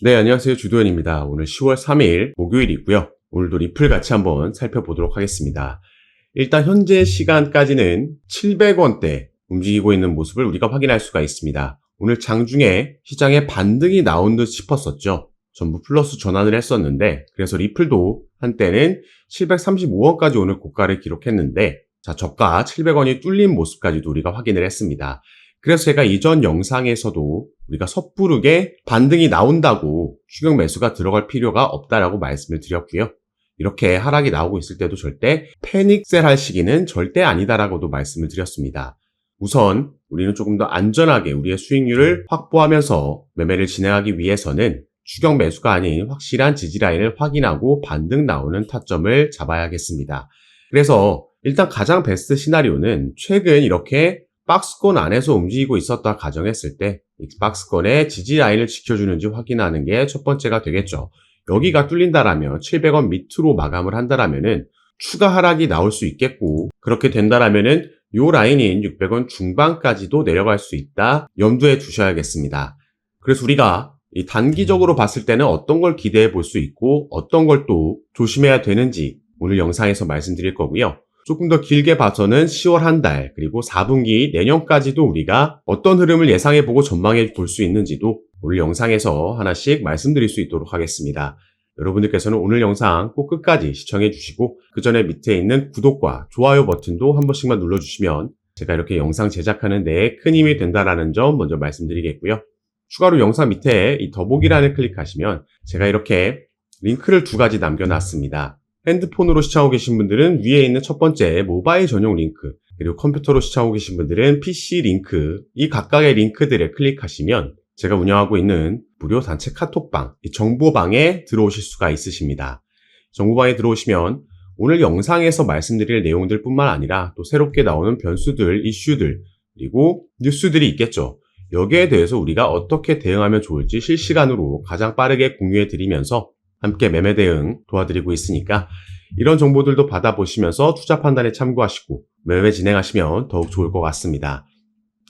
네, 안녕하세요. 주도현입니다. 오늘 10월 3일 목요일이고요. 오늘도 리플 같이 한번 살펴보도록 하겠습니다. 일단 현재 시간까지는 700원대 움직이고 있는 모습을 우리가 확인할 수가 있습니다. 오늘 장중에 시장에 반등이 나온 듯 싶었었죠. 전부 플러스 전환을 했었는데, 그래서 리플도 한때는 735원까지 오늘 고가를 기록했는데, 저가 700원이 뚫린 모습까지도 우리가 확인을 했습니다. 그래서 제가 이전 영상에서도 우리가 섣부르게 반등이 나온다고 추격 매수가 들어갈 필요가 없다라고 말씀을 드렸고요. 이렇게 하락이 나오고 있을 때도 절대 패닉셀 할 시기는 절대 아니다라고도 말씀을 드렸습니다. 우선 우리는 조금 더 안전하게 우리의 수익률을 확보하면서 매매를 진행하기 위해서는 추격 매수가 아닌 확실한 지지라인을 확인하고 반등 나오는 타점을 잡아야겠습니다. 그래서 일단 가장 베스트 시나리오는 최근 이렇게 박스권 안에서 움직이고 있었다 가정했을 때 이 박스권의 지지라인을 지켜주는지 확인하는 게 첫 번째가 되겠죠. 여기가 뚫린다라면 700원 밑으로 마감을 한다라면은 추가 하락이 나올 수 있겠고, 그렇게 된다라면은 요 라인인 600원 중반까지도 내려갈 수 있다 염두에 두셔야겠습니다. 그래서 우리가 이 단기적으로 봤을 때는 어떤 걸 기대해 볼 수 있고 어떤 걸 또 조심해야 되는지 오늘 영상에서 말씀드릴 거고요. 조금 더 길게 봐서는 10월 한 달, 그리고 4분기 내년까지도 우리가 어떤 흐름을 예상해보고 전망해 볼 수 있는지도 오늘 영상에서 하나씩 말씀드릴 수 있도록 하겠습니다. 여러분들께서는 오늘 영상 꼭 끝까지 시청해 주시고 그 전에 밑에 있는 구독과 좋아요 버튼도 한 번씩만 눌러주시면 제가 이렇게 영상 제작하는 데 큰 힘이 된다는 점 먼저 말씀드리겠고요. 추가로 영상 밑에 이 더보기란을 클릭하시면 제가 이렇게 링크를 두 가지 남겨놨습니다. 핸드폰으로 시청하고 계신 분들은 위에 있는 첫 번째 모바일 전용 링크, 그리고 컴퓨터로 시청하고 계신 분들은 PC 링크, 이 각각의 링크들을 클릭하시면 제가 운영하고 있는 무료 단체 카톡방, 이 정보방에 들어오실 수가 있으십니다. 정보방에 들어오시면 오늘 영상에서 말씀드릴 내용들 뿐만 아니라 또 새롭게 나오는 변수들, 이슈들, 그리고 뉴스들이 있겠죠. 여기에 대해서 우리가 어떻게 대응하면 좋을지 실시간으로 가장 빠르게 공유해 드리면서 함께 매매 대응 도와드리고 있으니까 이런 정보들도 받아보시면서 투자 판단에 참고하시고 매매 진행하시면 더욱 좋을 것 같습니다.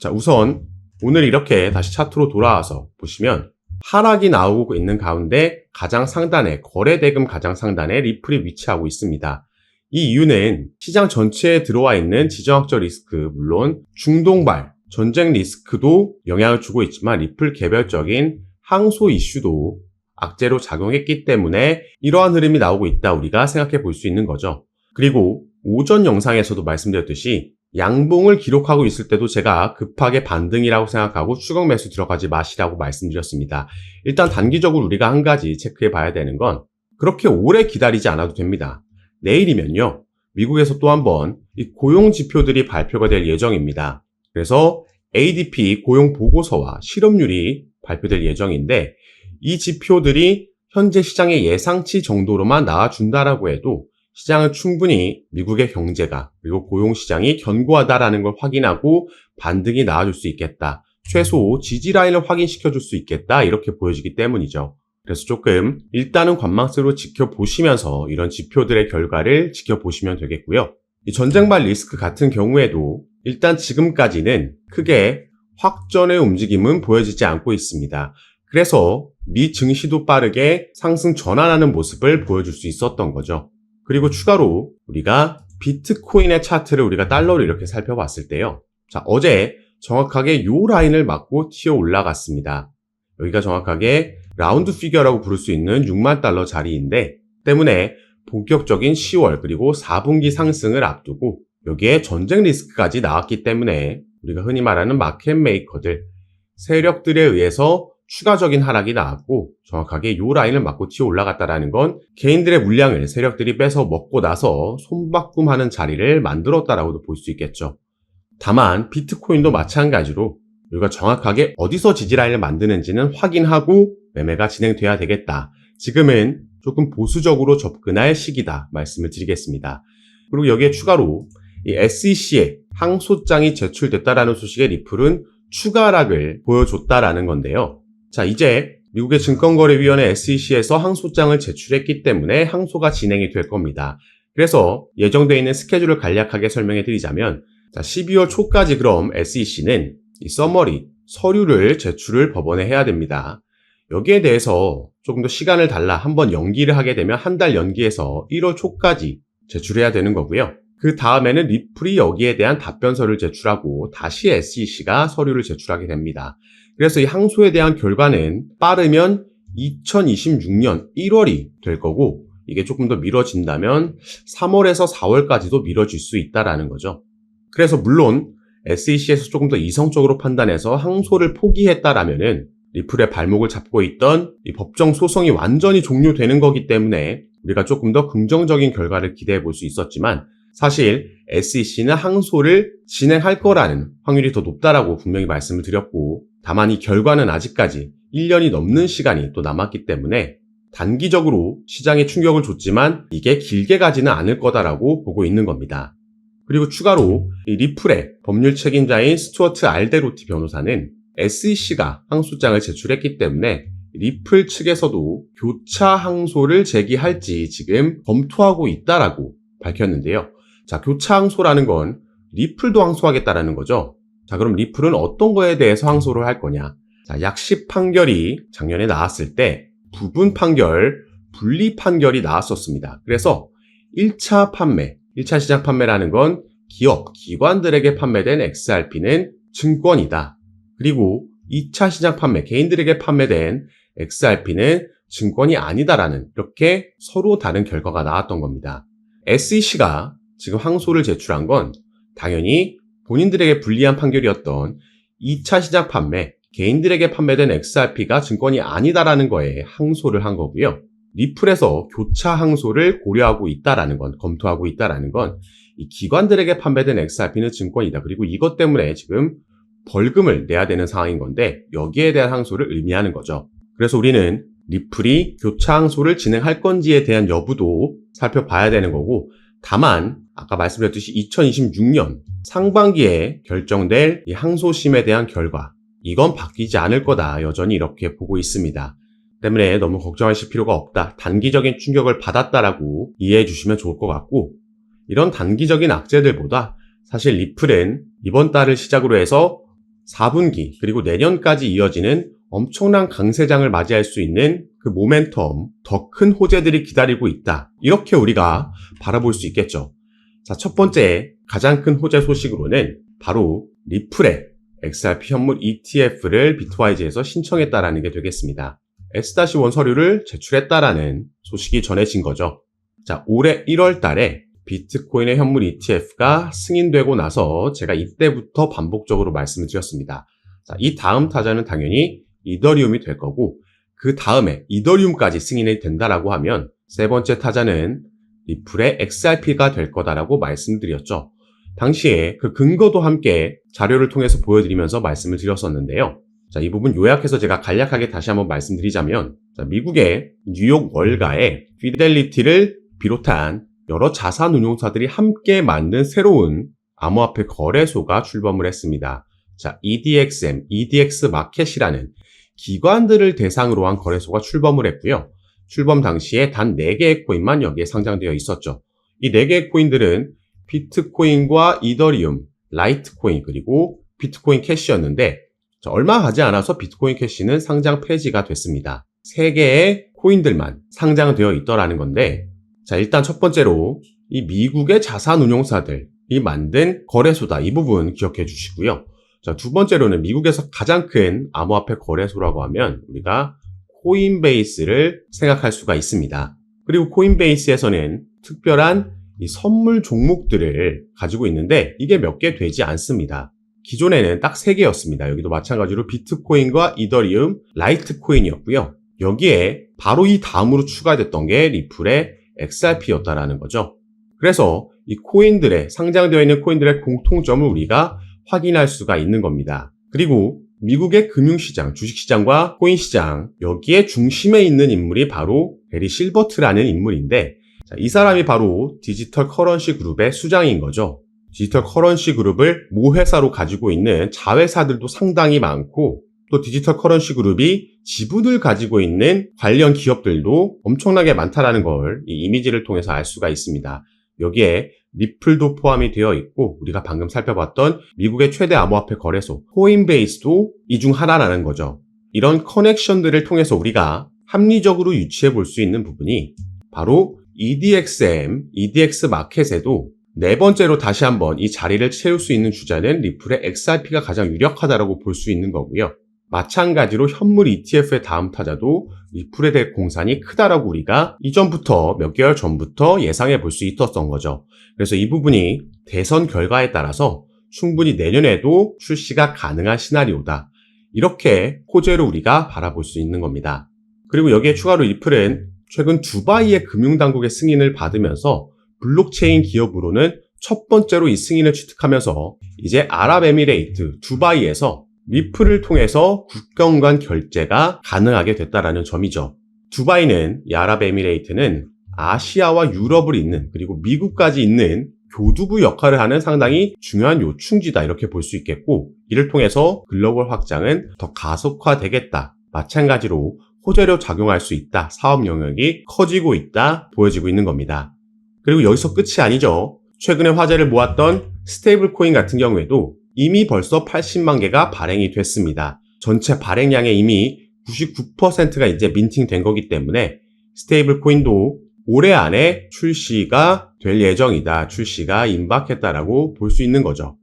자, 우선 오늘 이렇게 다시 차트로 돌아와서 보시면 하락이 나오고 있는 가운데 가장 상단에, 거래대금 가장 상단에 리플이 위치하고 있습니다. 이 이유는 시장 전체에 들어와 있는 지정학적 리스크, 물론 중동발, 전쟁 리스크도 영향을 주고 있지만 리플 개별적인 항소 이슈도 악재로 작용했기 때문에 이러한 흐름이 나오고 있다 우리가 생각해 볼 수 있는 거죠. 그리고 오전 영상에서도 말씀드렸듯이 양봉을 기록하고 있을 때도 제가 급하게 반등이라고 생각하고 추격 매수 들어가지 마시라고 말씀드렸습니다. 일단 단기적으로 우리가 한 가지 체크해 봐야 되는 건 그렇게 오래 기다리지 않아도 됩니다. 내일이면요, 미국에서 또 한번 이 고용 지표들이 발표가 될 예정입니다. 그래서 ADP 고용 보고서와 실업률이 발표될 예정인데 이 지표들이 현재 시장의 예상치 정도로만 나와준다라고 해도 시장은 충분히 미국의 경제가 그리고 고용시장이 견고하다라는 걸 확인하고 반등이 나와줄 수 있겠다. 최소 지지라인을 확인시켜줄 수 있겠다. 이렇게 보여지기 때문이죠. 그래서 조금 일단은 관망세로 지켜보시면서 이런 지표들의 결과를 지켜보시면 되겠고요. 이 전쟁발 리스크 같은 경우에도 일단 지금까지는 크게 확전의 움직임은 보여지지 않고 있습니다. 그래서 미 증시도 빠르게 상승 전환하는 모습을 보여줄 수 있었던 거죠. 그리고 추가로 우리가 비트코인의 차트를 우리가 달러로 이렇게 살펴봤을 때요. 자, 어제 정확하게 요 라인을 맞고 튀어 올라갔습니다. 여기가 정확하게 라운드 피겨라고 부를 수 있는 6만 달러 자리인데 때문에 본격적인 10월 그리고 4분기 상승을 앞두고 여기에 전쟁 리스크까지 나왔기 때문에 우리가 흔히 말하는 마켓 메이커들, 세력들에 의해서 추가적인 하락이 나왔고 정확하게 요 라인을 맞고 튀어 올라갔다라는 건 개인들의 물량을 세력들이 뺏어 먹고 나서 손바꿈하는 자리를 만들었다라고도 볼 수 있겠죠. 다만 비트코인도 마찬가지로 우리가 정확하게 어디서 지지라인을 만드는지는 확인하고 매매가 진행돼야 되겠다. 지금은 조금 보수적으로 접근할 시기다 말씀을 드리겠습니다. 그리고 여기에 추가로 이 SEC에 항소장이 제출됐다라는 소식에 리플은 추가 하락을 보여줬다라는 건데요. 자, 이제 미국의 증권거래위원회 SEC에서 항소장을 제출했기 때문에 항소가 진행이 될 겁니다. 그래서 예정되어 있는 스케줄을 간략하게 설명해 드리자면, 자, 12월 초까지 그럼 SEC는 이 서머리, 서류를 제출을 법원에 해야 됩니다. 여기에 대해서 조금 더 시간을 달라 한번 연기를 하게 되면 한 달 연기해서 1월 초까지 제출해야 되는 거고요. 그 다음에는 리플이 여기에 대한 답변서를 제출하고 다시 SEC가 서류를 제출하게 됩니다. 그래서 이 항소에 대한 결과는 빠르면 2026년 1월이 될 거고, 이게 조금 더 미뤄진다면 3월에서 4월까지도 미뤄질 수 있다라는 거죠. 그래서 물론 SEC에서 조금 더 이성적으로 판단해서 항소를 포기했다라면은 리플의 발목을 잡고 있던 이 법정 소송이 완전히 종료되는 거기 때문에 우리가 조금 더 긍정적인 결과를 기대해 볼 수 있었지만, 사실 SEC는 항소를 진행할 거라는 확률이 더 높다라고 분명히 말씀을 드렸고, 다만 이 결과는 아직까지 1년이 넘는 시간이 또 남았기 때문에 단기적으로 시장에 충격을 줬지만 이게 길게 가지는 않을 거다라고 보고 있는 겁니다. 그리고 추가로 이 리플의 법률 책임자인 스튜어트 알데로티 변호사는 SEC가 항소장을 제출했기 때문에 리플 측에서도 교차 항소를 제기할지 지금 검토하고 있다라고 밝혔는데요. 자, 교차 항소라는 건 리플도 항소하겠다라는 거죠. 자, 그럼 리플은 어떤 거에 대해서 항소를 할 거냐? 자, 약식 판결이 작년에 나왔을 때 부분 판결, 분리 판결이 나왔었습니다. 그래서 1차 판매, 1차 시장 판매라는 건 기업, 기관들에게 판매된 XRP는 증권이다. 그리고 2차 시장 판매, 개인들에게 판매된 XRP는 증권이 아니다라는, 이렇게 서로 다른 결과가 나왔던 겁니다. SEC가 지금 항소를 제출한 건 당연히 본인들에게 불리한 판결이었던 2차 시장 판매, 개인들에게 판매된 XRP가 증권이 아니다라는 거에 항소를 한 거고요. 리플에서 교차 항소를 고려하고 있다라는 건, 검토하고 있다라는 건 이 기관들에게 판매된 XRP는 증권이다. 그리고 이것 때문에 지금 벌금을 내야 되는 상황인 건데 여기에 대한 항소를 의미하는 거죠. 그래서 우리는 리플이 교차 항소를 진행할 건지에 대한 여부도 살펴봐야 되는 거고, 다만 아까 말씀드렸듯이 2026년 상반기에 결정될 이 항소심에 대한 결과, 이건 바뀌지 않을 거다. 여전히 이렇게 보고 있습니다. 때문에 너무 걱정하실 필요가 없다. 단기적인 충격을 받았다라고 이해해 주시면 좋을 것 같고, 이런 단기적인 악재들보다 사실 리플은 이번 달을 시작으로 해서 4분기 그리고 내년까지 이어지는 엄청난 강세장을 맞이할 수 있는 그 모멘텀, 더 큰 호재들이 기다리고 있다. 이렇게 우리가 바라볼 수 있겠죠. 자, 첫 번째 가장 큰 호재 소식으로는 바로 리플의 XRP 현물 ETF를 비트와이즈에서 신청했다라는 게 되겠습니다. S-1 서류를 제출했다라는 소식이 전해진 거죠. 자, 올해 1월 달에 비트코인의 현물 ETF가 승인되고 나서 제가 이때부터 반복적으로 말씀을 드렸습니다. 자, 이 다음 타자는 당연히 이더리움이 될 거고, 그 다음에 이더리움까지 승인이 된다라고 하면 세 번째 타자는 리플의 XRP가 될 거다라고 말씀드렸죠. 당시에 그 근거도 함께 자료를 통해서 보여드리면서 말씀을 드렸었는데요. 자, 이 부분 요약해서 제가 간략하게 다시 한번 말씀드리자면, 자, 미국의 뉴욕 월가에 피델리티를 비롯한 여러 자산운용사들이 함께 만든 새로운 암호화폐 거래소가 출범을 했습니다. 자, EDXM, EDX 마켓이라는 기관들을 대상으로 한 거래소가 출범을 했고요. 출범 당시에 단 4개의 코인만 여기에 상장되어 있었죠. 이 4개의 코인들은 비트코인과 이더리움, 라이트코인, 그리고 비트코인 캐시였는데, 얼마 가지 않아서 비트코인 캐시는 상장 폐지가 됐습니다. 3개의 코인들만 상장되어 있더라는 건데, 자, 일단 첫 번째로 이 미국의 자산운용사들이 만든 거래소다. 이 부분 기억해 주시고요. 자, 두 번째로는 미국에서 가장 큰 암호화폐 거래소라고 하면 우리가 코인베이스를 생각할 수가 있습니다. 그리고 코인베이스에서는 특별한 이 선물 종목들을 가지고 있는데 이게 몇 개 되지 않습니다. 기존에는 딱 3개였습니다. 여기도 마찬가지로 비트코인과 이더리움, 라이트코인이었고요. 여기에 바로 이 다음으로 추가됐던 게 리플의 XRP였다라는 거죠. 그래서 이 코인들의, 상장되어 있는 코인들의 공통점을 우리가 확인할 수가 있는 겁니다. 그리고 미국의 금융시장, 주식시장과 코인시장, 여기에 중심에 있는 인물이 바로 베리 실버트라는 인물인데, 자, 이 사람이 바로 디지털 커런시 그룹의 수장인 거죠. 디지털 커런시 그룹을 모회사로 가지고 있는 자회사들도 상당히 많고, 또 디지털 커런시 그룹이 지분을 가지고 있는 관련 기업들도 엄청나게 많다라는 걸 이 이미지를 통해서 알 수가 있습니다. 여기에 리플도 포함이 되어 있고, 우리가 방금 살펴봤던 미국의 최대 암호화폐 거래소 코인베이스도 이 중 하나라는 거죠. 이런 커넥션들을 통해서 우리가 합리적으로 유추해 볼 수 있는 부분이 바로 EDXM, EDX 마켓에도 네 번째로 다시 한번 이 자리를 채울 수 있는 주자는 리플의 XRP가 가장 유력하다고 볼 수 있는 거고요. 마찬가지로 현물 ETF의 다음 타자도 리플에 대해 공산이 크다라고 우리가 이전부터 몇 개월 전부터 예상해 볼 수 있었던 거죠. 그래서 이 부분이 대선 결과에 따라서 충분히 내년에도 출시가 가능한 시나리오다. 이렇게 호재로 우리가 바라볼 수 있는 겁니다. 그리고 여기에 추가로 리플은 최근 두바이의 금융당국의 승인을 받으면서 블록체인 기업으로는 첫 번째로 이 승인을 취득하면서 이제 아랍에미레이트 두바이에서 리플을 통해서 국경 간 결제가 가능하게 됐다라는 점이죠. 두바이는 이 아랍에미레이트는 아시아와 유럽을 잇는 그리고 미국까지 잇는 교두부 역할을 하는 상당히 중요한 요충지다 이렇게 볼 수 있겠고 이를 통해서 글로벌 확장은 더 가속화되겠다. 마찬가지로 호재로 작용할 수 있다. 사업 영역이 커지고 있다. 보여지고 있는 겁니다. 그리고 여기서 끝이 아니죠. 최근에 화제를 모았던 스테이블 코인 같은 경우에도 이미 벌써 80만 개가 발행이 됐습니다. 전체 발행량의 이미 99%가 이제 민팅된 거기 때문에 스테이블 코인도 올해 안에 출시가 될 예정이다. 출시가 임박했다라고 볼 수 있는 거죠.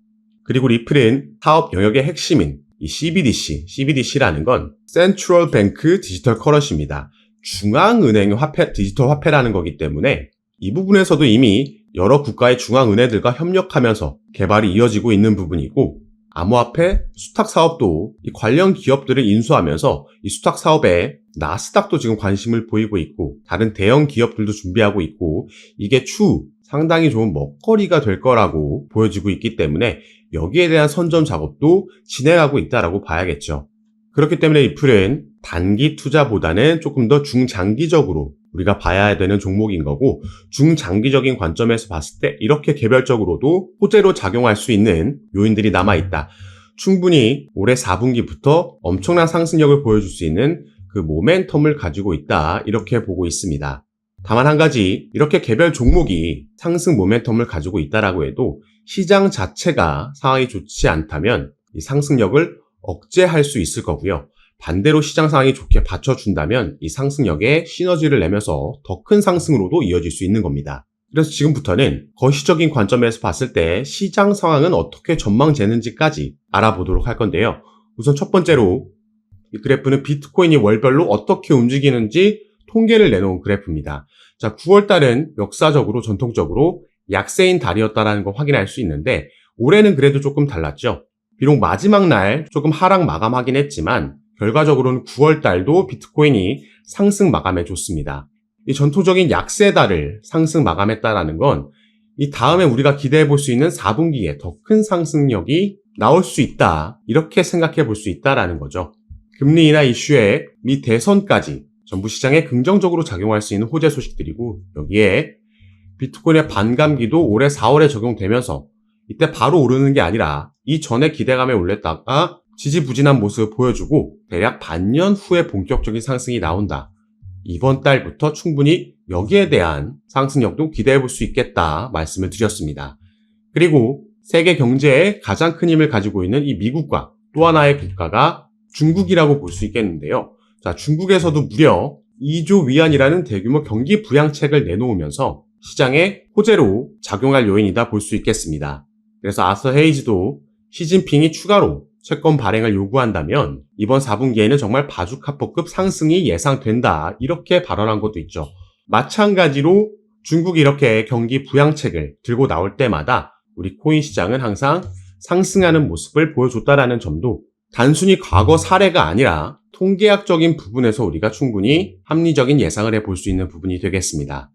그리고 리플은 사업 영역의 핵심인 이 CBDC라는 건 Central Bank Digital Currency입니다. 중앙은행 화폐, 디지털 화폐라는 거기 때문에 이 부분에서도 이미 여러 국가의 중앙은행들과 협력하면서 개발이 이어지고 있는 부분이고 암호화폐 수탁 사업도 이 관련 기업들을 인수하면서 이 수탁 사업에 나스닥도 지금 관심을 보이고 있고 다른 대형 기업들도 준비하고 있고 이게 추후 상당히 좋은 먹거리가 될 거라고 보여지고 있기 때문에 여기에 대한 선점 작업도 진행하고 있다라고 봐야겠죠. 그렇기 때문에 리플은 단기 투자보다는 조금 더 중장기적으로 우리가 봐야 되는 종목인 거고 중장기적인 관점에서 봤을 때 이렇게 개별적으로도 호재로 작용할 수 있는 요인들이 남아있다. 충분히 올해 4분기부터 엄청난 상승력을 보여줄 수 있는 그 모멘텀을 가지고 있다. 이렇게 보고 있습니다. 다만 한 가지 이렇게 개별 종목이 상승 모멘텀을 가지고 있다라고 해도 시장 자체가 상황이 좋지 않다면 이 상승력을 억제할 수 있을 거고요. 반대로 시장 상황이 좋게 받쳐준다면 이 상승력에 시너지를 내면서 더 큰 상승으로도 이어질 수 있는 겁니다. 그래서 지금부터는 거시적인 관점에서 봤을 때 시장 상황은 어떻게 전망되는지까지 알아보도록 할 건데요. 우선 첫 번째로 이 그래프는 비트코인이 월별로 어떻게 움직이는지 통계를 내놓은 그래프입니다. 자, 9월달은 역사적으로 전통적으로 약세인 달이었다는 거 확인할 수 있는데 올해는 그래도 조금 달랐죠. 비록 마지막 날 조금 하락 마감하긴 했지만 결과적으로는 9월달도 비트코인이 상승 마감해 줬습니다. 이 전통적인 약세 달을 상승 마감했다라는 건 이 다음에 우리가 기대해 볼 수 있는 4분기에 더 큰 상승력이 나올 수 있다. 이렇게 생각해 볼 수 있다라는 거죠. 금리 인하 이슈에 미 대선까지 전부 시장에 긍정적으로 작용할 수 있는 호재 소식들이고 여기에 비트코인의 반감기도 올해 4월에 적용되면서 이때 바로 오르는 게 아니라 이전에 기대감에 올렸다가 지지부진한 모습을 보여주고 대략 반년 후에 본격적인 상승이 나온다. 이번 달부터 충분히 여기에 대한 상승력도 기대해 볼 수 있겠다 말씀을 드렸습니다. 그리고 세계 경제에 가장 큰 힘을 가지고 있는 이 미국과 또 하나의 국가가 중국이라고 볼 수 있겠는데요. 자, 중국에서도 무려 2조 위안이라는 대규모 경기 부양책을 내놓으면서 시장에 호재로 작용할 요인이다 볼 수 있겠습니다. 그래서 아서 헤이즈도 시진핑이 추가로 채권 발행을 요구한다면 이번 4분기에는 정말 바주카포급 상승이 예상된다. 이렇게 발언한 것도 있죠. 마찬가지로 중국이 이렇게 경기 부양책을 들고 나올 때마다 우리 코인 시장은 항상 상승하는 모습을 보여줬다라는 점도 단순히 과거 사례가 아니라 통계학적인 부분에서 우리가 충분히 합리적인 예상을 해볼 수 있는 부분이 되겠습니다.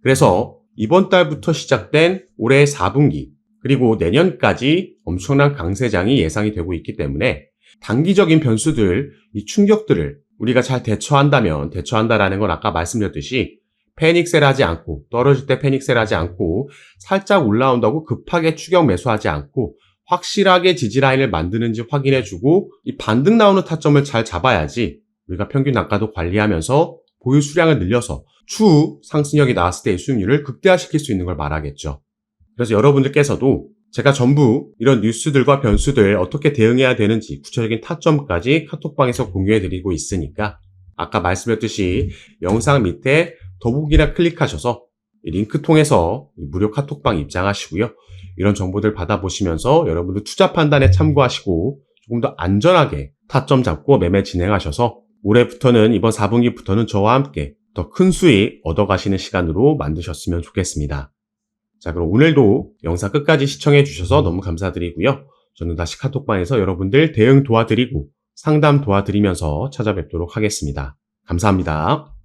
그래서 이번 달부터 시작된 올해 4분기 그리고 내년까지 엄청난 강세장이 예상이 되고 있기 때문에 단기적인 변수들, 이 충격들을 우리가 잘 대처한다라는 건 아까 말씀드렸듯이 패닉셀 하지 않고 떨어질 때 패닉셀 하지 않고 살짝 올라온다고 급하게 추격 매수하지 않고 확실하게 지지라인을 만드는지 확인해주고 이 반등 나오는 타점을 잘 잡아야지 우리가 평균 단가도 관리하면서 보유 수량을 늘려서 추후 상승력이 나왔을 때의 수익률을 극대화시킬 수 있는 걸 말하겠죠. 그래서 여러분들께서도 제가 전부 이런 뉴스들과 변수들 어떻게 대응해야 되는지 구체적인 타점까지 카톡방에서 공유해드리고 있으니까 아까 말씀드렸듯이 영상 밑에 더보기나 클릭하셔서 링크 통해서 무료 카톡방 입장하시고요. 이런 정보들 받아보시면서 여러분들 투자 판단에 참고하시고 조금 더 안전하게 타점 잡고 매매 진행하셔서 올해부터는 이번 4분기부터는 저와 함께 더 큰 수익 얻어가시는 시간으로 만드셨으면 좋겠습니다. 자, 그럼 오늘도 영상 끝까지 시청해 주셔서 너무 감사드리고요. 저는 다시 카톡방에서 여러분들 대응 도와드리고 상담 도와드리면서 찾아뵙도록 하겠습니다. 감사합니다.